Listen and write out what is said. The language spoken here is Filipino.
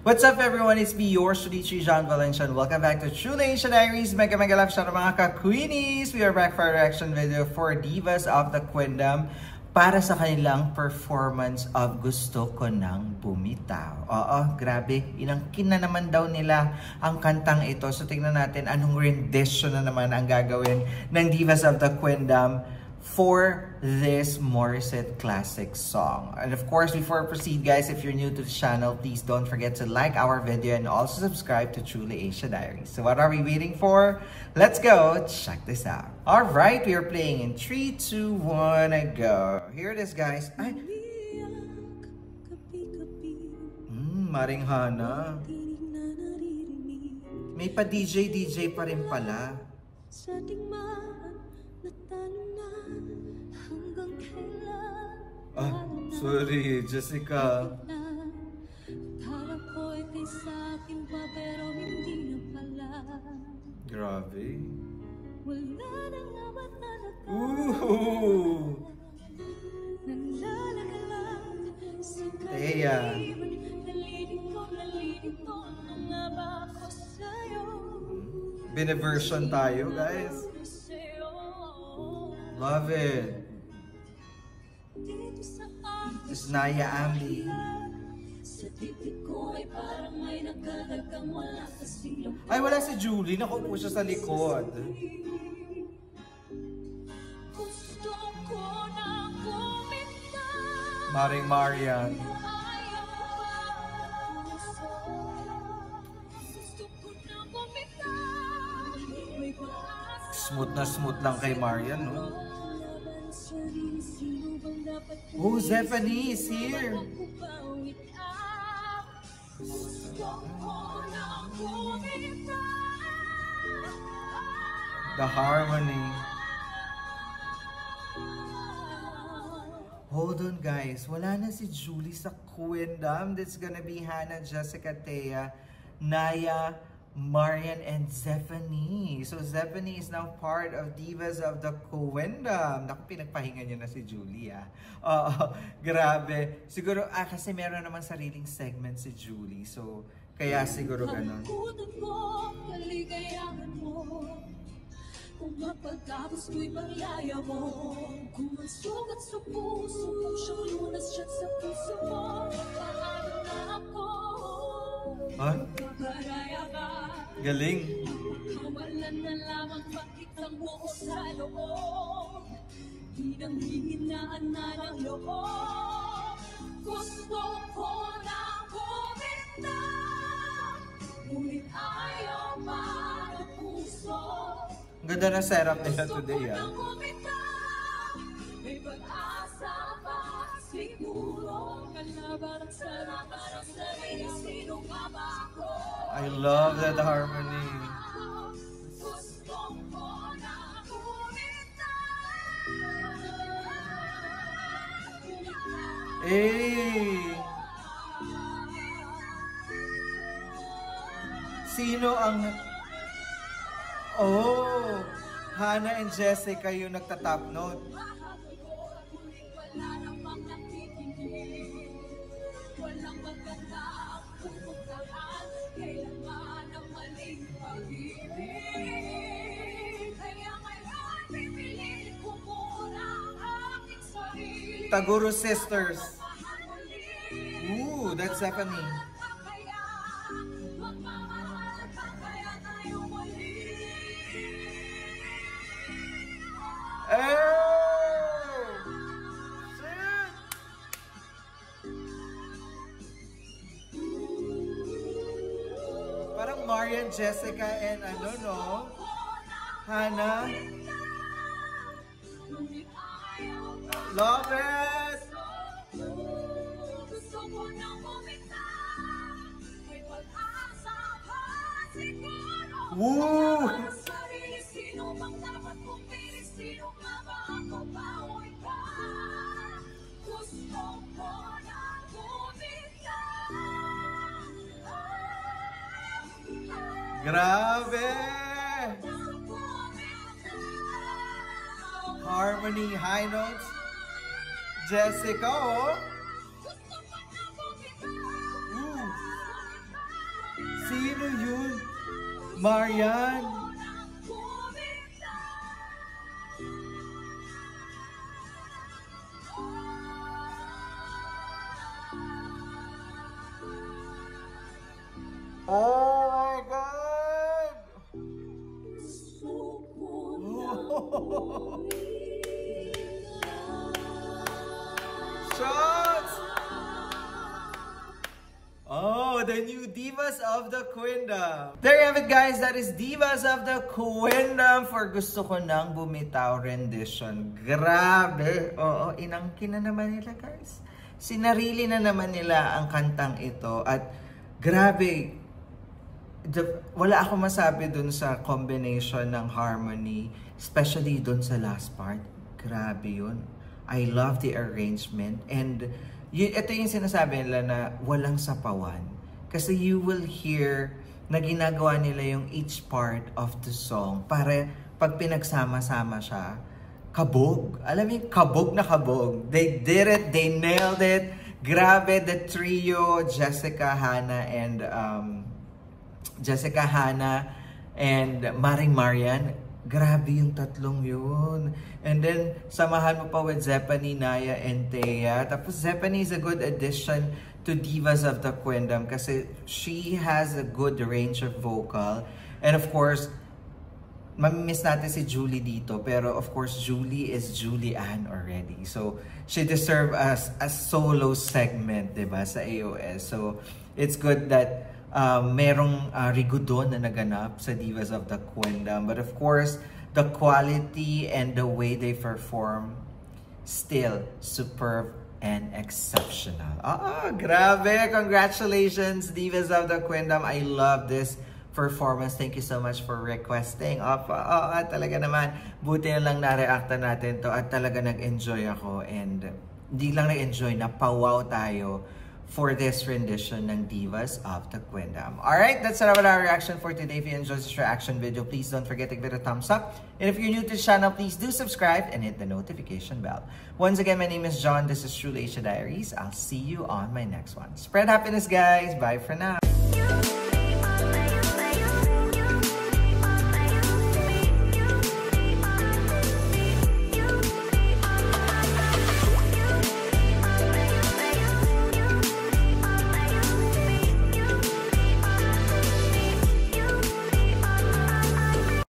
What's up everyone? It's me, yours truly, John Valencian. Welcome back to Truly Asia Diaries. Mega love shout out mga ka-Queenies! We are back for a reaction video for Divas of the Queendom para sa kanilang performance of Gusto Ko Nang Bumitaw. Oo, grabe. Inangkin na naman daw nila ang kantang ito. So tingnan natin anong rendition na naman ang gagawin ng Divas of the Queendom for this Morissette classic song. And of course, before I proceed guys, if you're new to the channel, please don't forget to like our video and also subscribe to Truly Asia Diaries. So what are we waiting for? Let's go check this out. Alright, we are playing in 3, 2, 1, and go. Here it is guys. Ay. Maring Hana. May pa DJ pa rin pala. Ah, sorry, Jessica. Grabe. Ooh. Thea. Bine-version tayo, guys. Love it. It's Naya Ambi. Ay, wala si Julie. Nakaupo siya sa likod. Maring Marian. Smooth lang kay Marian, no? Oh, Zephanie is here. The harmony. Hold on guys, wala na si Julie sa Queendom. That's gonna be Hannah, Jessica, Thea, Naya, Marian, and Zephanie. So Zephanie is now part of Divas of the Queendom. Naku, pinagpahinga niya na si Julie grabe. Siguro, kasi meron naman sariling segment si Julie. So, kaya siguro ganun. Kung mapagkapos ko'y paglaya mo, kung ang sugat sa puso, kung siyang lunas siya sa puso mo, paano na ako? Ah? Galing. Kawalan na lamang makitang buo sa loob, hinang-hihinaan na ng loob. Gusto ko na bumitaw, ngunit ayaw para puso. Ang ganda na setup nila today, May pag-asa pa, siguro kalaban ang sarap para sa iyo, sino nga ba ako? I love that harmony. Gusto ko na bumitaw. Eh! Sino ang... Oh, Hannah and Jessica yung nagta-top note. Taguro Sisters. Ooh, that's Stephanie. Parang Marian, Jessica, and ano, no? Hannah. Love it! Woo! Grabe! Harmony, high notes. Jessica, oh. Sino yun? Marian? Oh my God! Oh. Shots! Oh, the new Divas of the Queendom. There you have it, guys. That is Divas of the Queendom for Gusto Ko Nang Bumitaw rendition. Grabe. Oo, inangkin na naman nila, guys. Sinarili na naman nila ang kantang ito. At grabe, wala ako masabi dun sa combination ng harmony, especially dun sa last part. Grabe yun. I love the arrangement. And ito yung sinasabi nila na walang sapawan. Kasi you will hear na ginagawa nila yung each part of the song para pag pinagsama-sama siya, kabog. Alam mo, kabog na kabog. They did it. They nailed it. Grabe, the trio, Jessica, Hannah, and Maring Marian. Grabe yung tatlong yun. And then, samahan mo pa with Zephanie, Naya, and Thea. Tapos Zephanie is a good addition to Divas of the Queendom kasi she has a good range of vocal. And of course, mamimiss natin si Julie dito. Pero of course, Julie is Julie Ann already. So, she deserves a solo segment, diba, sa AOS. So, it's good that merong rigudon na naganap sa Divas of the Queendom. But of course, the quality and the way they perform, still superb and exceptional. Grabe! Congratulations, Divas of the Queendom. I love this performance. Thank you so much for requesting. Talaga naman, buti na lang na-reacta natin to at talaga nag-enjoy ako. And hindi lang nag-enjoy, napawaw tayo for this rendition ng Divas of the Queendom. Alright, that's our reaction for today. If you enjoyed this reaction video, please don't forget to give it a thumbs up. And if you're new to the channel, please do subscribe and hit the notification bell. Once again, my name is John. This is True Asia Diaries. I'll see you on my next one. Spread happiness, guys. Bye for now.